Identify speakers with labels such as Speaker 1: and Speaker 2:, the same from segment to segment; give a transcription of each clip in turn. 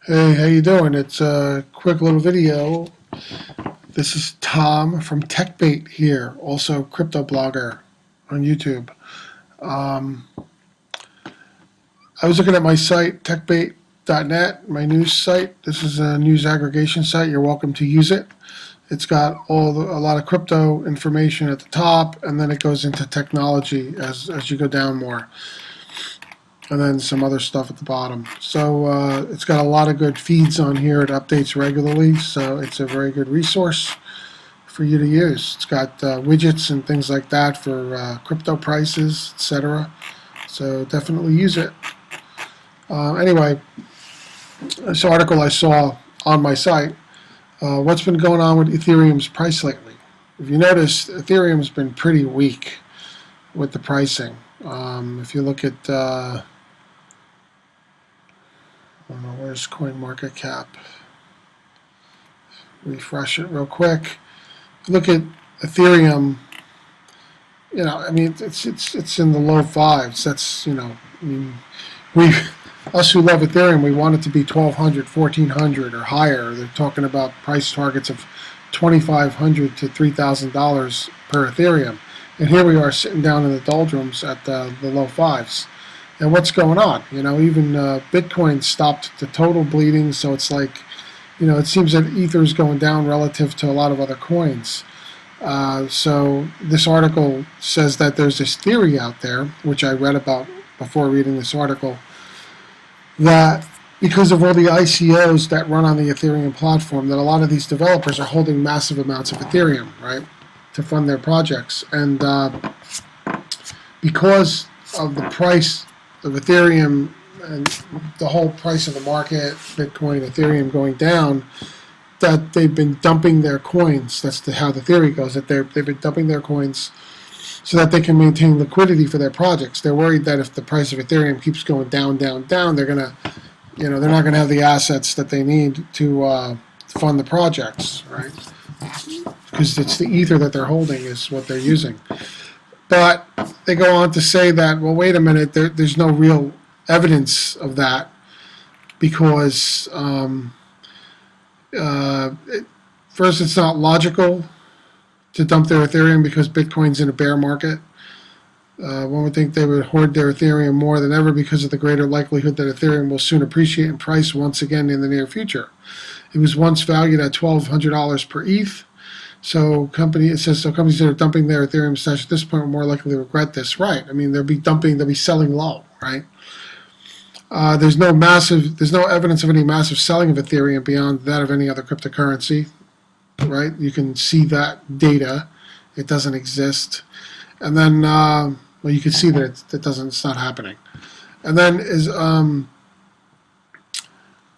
Speaker 1: Hey, how you doing? It's a quick little video. This is Tom from Techbait here, also crypto blogger on YouTube. Um, I was looking at my site, Techbaitnet, my news site. This is a news aggregation site. You're welcome to use it. It's got a lot of crypto information at the top, and then it goes into technology as you go down more, and then some other stuff at the bottom. So it's got a lot of good feeds on here. It updates regularly, so it's a very good resource for you to use. It's got widgets and things like that for crypto prices, etc. So definitely use it. Anyway, this article I saw on my site, what's been going on with Ethereum's price lately? If you notice, Ethereum's been pretty weak with the pricing. If you look at where's CoinMarketCap? Refresh it real quick. Look at Ethereum. I mean, it's in the low fives. That's us who love Ethereum, we want it to be 1,200, 1,400 or higher. They're talking about price targets of $2,500 to $3,000 per Ethereum, and here we are sitting down in the doldrums at the low fives. And what's going on? Even Bitcoin stopped the total bleeding, so it's like, it seems that Ether is going down relative to a lot of other coins. So this article says that there's this theory out there, which I read about before reading this article, that because of all the ICOs that run on the Ethereum platform, that a lot of these developers are holding massive amounts of Ethereum, right, to fund their projects. And because of the price of Ethereum and the whole price of the market, Bitcoin, Ethereum going down, that they've been dumping their coins. That's how the theory goes, that they've been dumping their coins so that they can maintain liquidity for their projects. They're worried that if the price of Ethereum keeps going down, down, down, they're gonna, they're not gonna have the assets that they need to fund the projects, right? Because it's the Ether that they're holding is what they're using. But they go on to say that, well, wait a minute, there's no real evidence of that because first, it's not logical to dump their Ethereum because Bitcoin's in a bear market. One would think they would hoard their Ethereum more than ever because of the greater likelihood that Ethereum will soon appreciate in price once again in the near future. It was once valued at $1,200 per ETH. So companies that are dumping their Ethereum stash at this point are more likely to regret this. Right. I mean, they'll be selling low, right? There's no evidence of any massive selling of Ethereum beyond that of any other cryptocurrency, right? You can see that data. It doesn't exist. And then, you can see that it's not happening. And then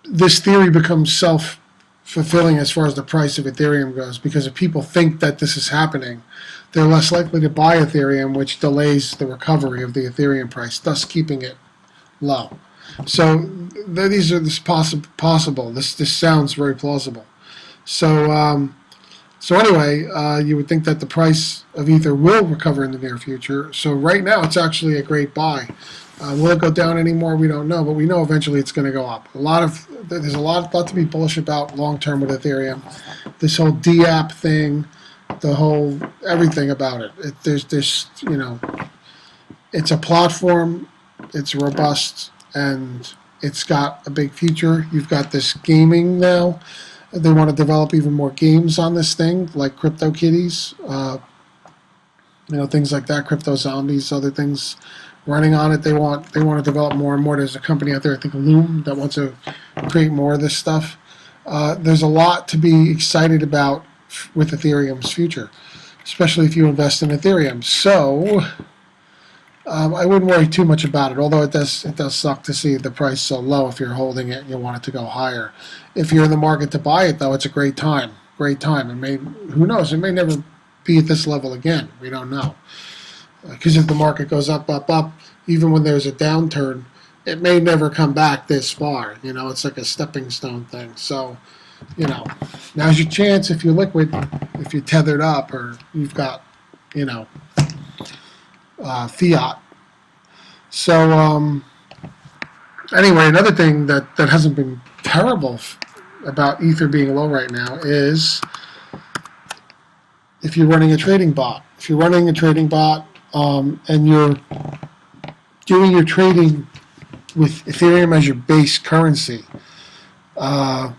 Speaker 1: this theory becomes self-fulfilling as far as the price of Ethereum goes, because if people think that this is happening, they're less likely to buy Ethereum, which delays the recovery of the Ethereum price, thus keeping it low. So this possible. This sounds very plausible. So anyway, you would think that the price of Ether will recover in the near future. So right now, it's actually a great buy. Will it go down anymore? We don't know, but we know eventually it's going to go up. There's a lot to be bullish about long term with Ethereum. This whole DAPS thing, the whole everything about it. It's a platform. It's robust. And it's got a big future. You've got this gaming now. They want to develop even more games on this thing, like Crypto Kitties, things like that, Crypto Zombies, other things running on it. They want to develop more and more. There's a company out there, I think LOOM, that wants to create more of this stuff. There's a lot to be excited about with Ethereum's future, especially if you invest in Ethereum. So I wouldn't worry too much about it, although it does suck to see the price so low if you're holding it and you want it to go higher. If you're in the market to buy it, though, it's a great time. Who knows, it may never be at this level again. We don't know. Because if the market goes up, even when there's a downturn, it may never come back this far. It's like a stepping stone thing. So, now's your chance if you're liquid, if you're tethered up, or you've got, fiat. So Anyway, another thing that hasn't been terrible about Ether being low right now is if you're running a trading bot. If you're running a trading bot and you're doing your trading with Ethereum as your base currency. Now,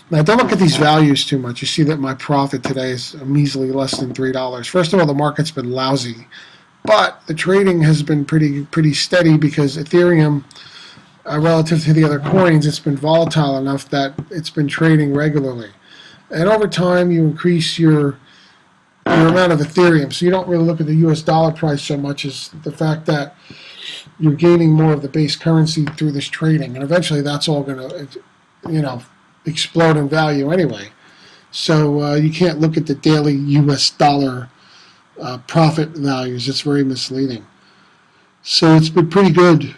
Speaker 1: don't look at these values too much. You see that my profit today is measly less than $3. First of all, the market's been lousy, but the trading has been pretty steady because Ethereum, relative to the other coins, it's been volatile enough that it's been trading regularly. And over time, you increase your amount of Ethereum, so you don't really look at the US dollar price so much as the fact that you're gaining more of the base currency through this trading, and eventually that's all going to, explode in value anyway. So you can't look at the daily US dollar profit values. It's very misleading. So it's been pretty good.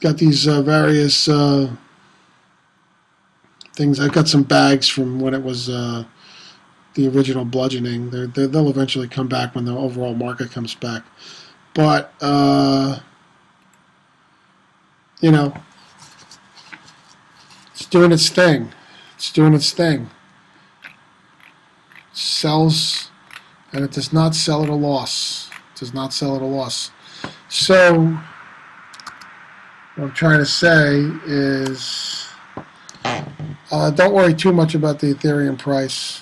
Speaker 1: Got these various things. I got some bags from when it was the original bludgeoning. They'll eventually come back when the overall market comes back. But it's doing its thing. It's doing its thing. It sells, and it does not sell at a loss. It does not sell at a loss. So what I'm trying to say is don't worry too much about the Ethereum price.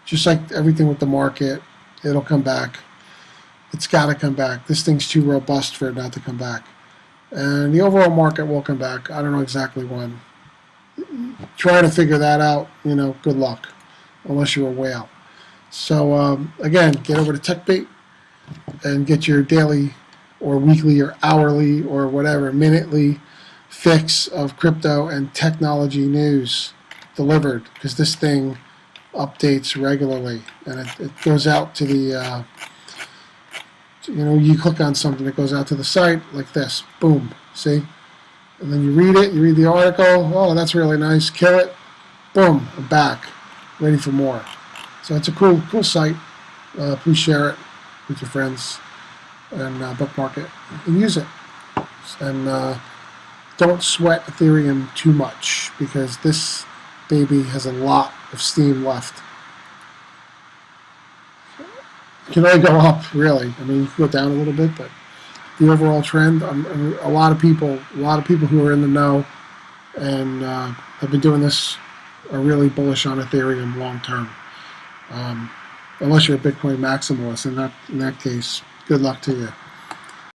Speaker 1: Just like everything with the market, it'll come back. It's got to come back. This thing's too robust for it not to come back. And the overall market will come back. I don't know exactly when. Trying to figure that out, good luck, unless you're a whale. So, again, get over to Techbait and get your daily or weekly or hourly or whatever, minutely fix of crypto and technology news delivered, because this thing updates regularly. And it goes out to the... you click on something, it goes out to the site like this. Boom. See? And then you read it, you read the article. Oh, that's really nice. Kill it. Boom. I'm back. Ready for more. So it's a cool site. Please share it with your friends and bookmark it and use it. And don't sweat Ethereum too much, because this baby has a lot of steam left. It can only go up, really. I mean, you can go down a little bit, but the overall trend, a lot of people who are in the know and have been doing this are really bullish on Ethereum long term. Unless you're a Bitcoin maximalist, in that case, good luck to you.